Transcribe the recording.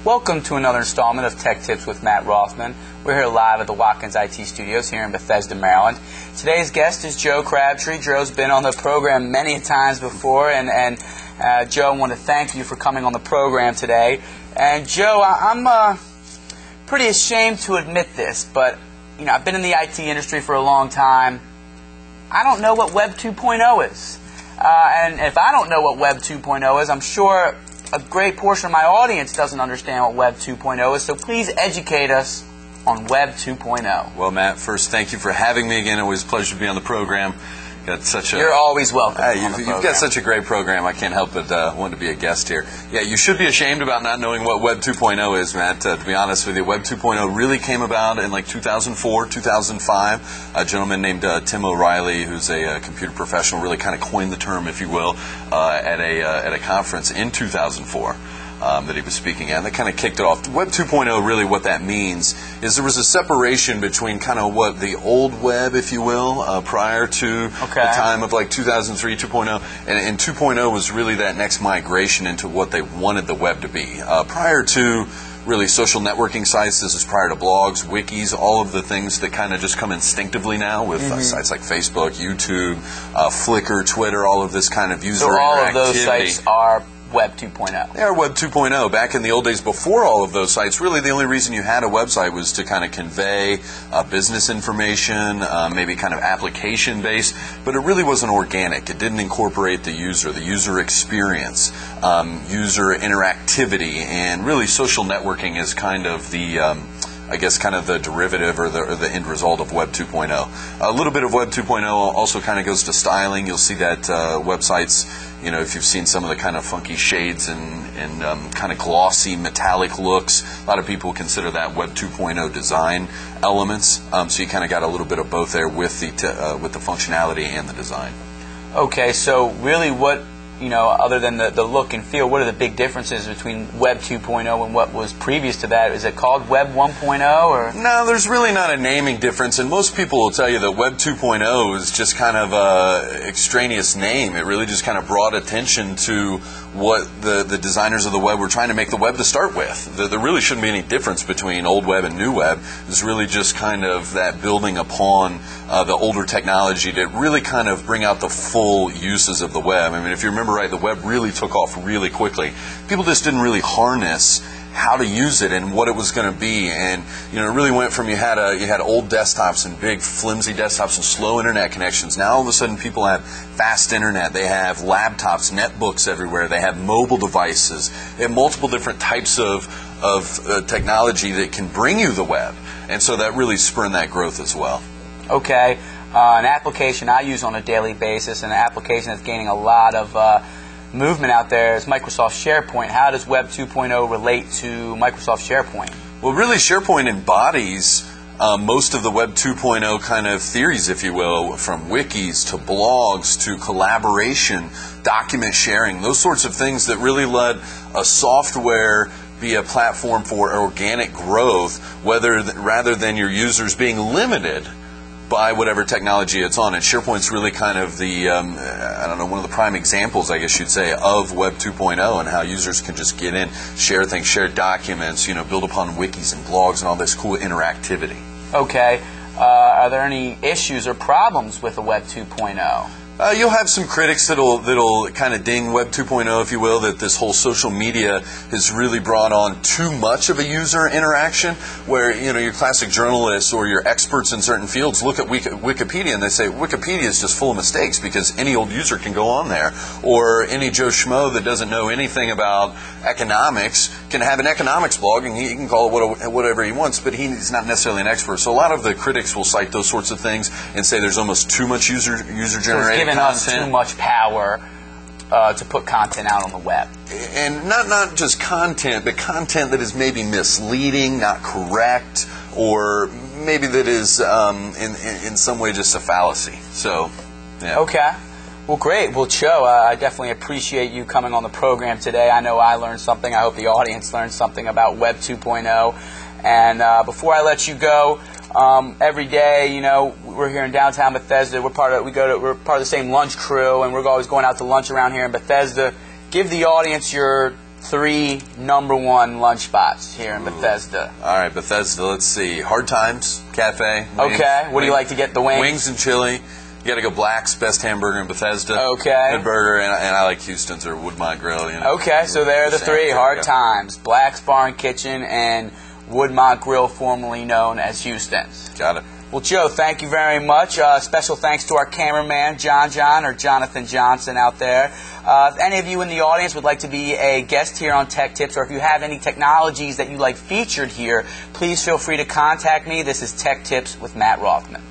Welcome to another installment of Tech Tips with Matt Rothman. We're here live at the Watkins IT studios here in Bethesda, Maryland. Today's guest is Joe Crabtree. Joe's been on the program many times before, and Joe, I want to thank you for coming on the program today. And Joe, I'm pretty ashamed to admit this, but I've been in the IT industry for a long time. I don't know what Web 2.0 is. And if I don't know what Web 2.0 is, I'm sure a great portion of my audience doesn't understand what Web 2.0 is. So please educate us on Web 2.0. Well, Matt, first, thank you for having me again. Always a pleasure to be on the program. You're always welcome. You've got such a great program. I can't help but want to be a guest here. Yeah, you should be ashamed about not knowing what Web 2.0 is, Matt. To be honest with you, Web 2.0 really came about in like 2004, 2005. A gentleman named Tim O'Reilly, who's a computer professional, really kind of coined the term, if you will, at a conference in 2004. That he was speaking at, and that kind of kicked it off. Web 2.0, really what that means is there was a separation between kind of what the old web, if you will, prior to the time of like 2003, 2.0, and 2.0 was really that next migration into what they wanted the web to be. Prior to really social networking sites, this is prior to blogs, wikis, all of the things that kind of just come instinctively now with sites like Facebook, YouTube, Flickr, Twitter, all of this kind of user interactivity. So all of those sites are Web 2.0. They are Web 2.0. Back in the old days, before all of those sites, really the only reason you had a website was to kind of convey business information, maybe kind of application-based, but it really wasn't organic. It didn't incorporate the user experience, user interactivity, and really social networking is kind of the kind of the derivative or the end result of Web 2.0. A little bit of Web 2.0 also kind of goes to styling. You'll see that websites, if you've seen some of the kind of funky shades and kind of glossy metallic looks, a lot of people consider that Web 2.0 design elements. So you kind of got a little bit of both there with the functionality and the design. Okay, so really what, other than the look and feel, what are the big differences between Web 2.0 and what was previous to that? Is it called Web 1.0? Or? No, there's really not a naming difference, and most people will tell you that Web 2.0 is just kind of an extraneous name. It really just kind of brought attention to what the designers of the web were trying to make the web to start with. There really shouldn't be any difference between old web and new web. It's really just kind of that building upon the older technology to really kind of bring out the full uses of the web. I mean, if you remember right, the web really took off really quickly. People just didn't really harness how to use it and what it was going to be, and it really went from you had old desktops and big flimsy desktops and slow internet connections. Now all of a sudden people have fast internet, they have laptops, netbooks everywhere, they have mobile devices, they have multiple different types of technology that can bring you the web, and so that really spurred that growth as well. Okay, an application I use on a daily basis, and an application that's gaining a lot of movement out there is Microsoft SharePoint. How does Web 2.0 relate to Microsoft SharePoint? Well, really, SharePoint embodies most of the Web 2.0 kind of theories, if you will, from wikis to blogs to collaboration, document sharing, those sorts of things that really let a software be a platform for organic growth, rather than your users being limited by whatever technology it's on. And SharePoint's really kind of the, one of the prime examples, I guess you'd say, of Web 2.0 and how users can just get in, share things, share documents, build upon wikis and blogs and all this cool interactivity. Okay. Are there any issues or problems with the Web 2.0? You'll have some critics that'll kind of ding Web 2.0, if you will, that this whole social media has really brought on too much of a user interaction, where your classic journalists or your experts in certain fields look at Wikipedia and they say Wikipedia is just full of mistakes because any old user can go on there, or any Joe Schmo that doesn't know anything about economics can have an economics blog and he can call it whatever he wants, but he's not necessarily an expert. So a lot of the critics will cite those sorts of things and say there's almost too much user-generated giving us too much power to put content out on the web. And not just content, but content that is maybe misleading, not correct, or maybe that is in some way just a fallacy. So, yeah. Okay. Well, great. Well, Joe, I definitely appreciate you coming on the program today. I know I learned something. I hope the audience learned something about Web 2.0. And before I let you go, every day, we're here in downtown Bethesda. We're part of the same lunch crew, and we're always going out to lunch around here in Bethesda. Give the audience your 3 #1 lunch spots here in Bethesda. All right, Bethesda, let's see. Hard Times Cafe. Wings, Okay, what do you like to get, the wings? Wings and chili. You got to go Black's, best hamburger in Bethesda. Okay. Good burger, and I like Houston's or Woodmont Grill. You know, Okay, so there are the 3, Hard yeah. Times, Black's Bar and Kitchen, and Woodmont Grill, formerly known as Houston's. Got it. Well, Joe, thank you very much. Special thanks to our cameraman, John, or Jonathan Johnson out there. If any of you in the audience would like to be a guest here on Tech Tips, or if you have any technologies that you like featured here, please feel free to contact me. This is Tech Tips with Matt Rothman.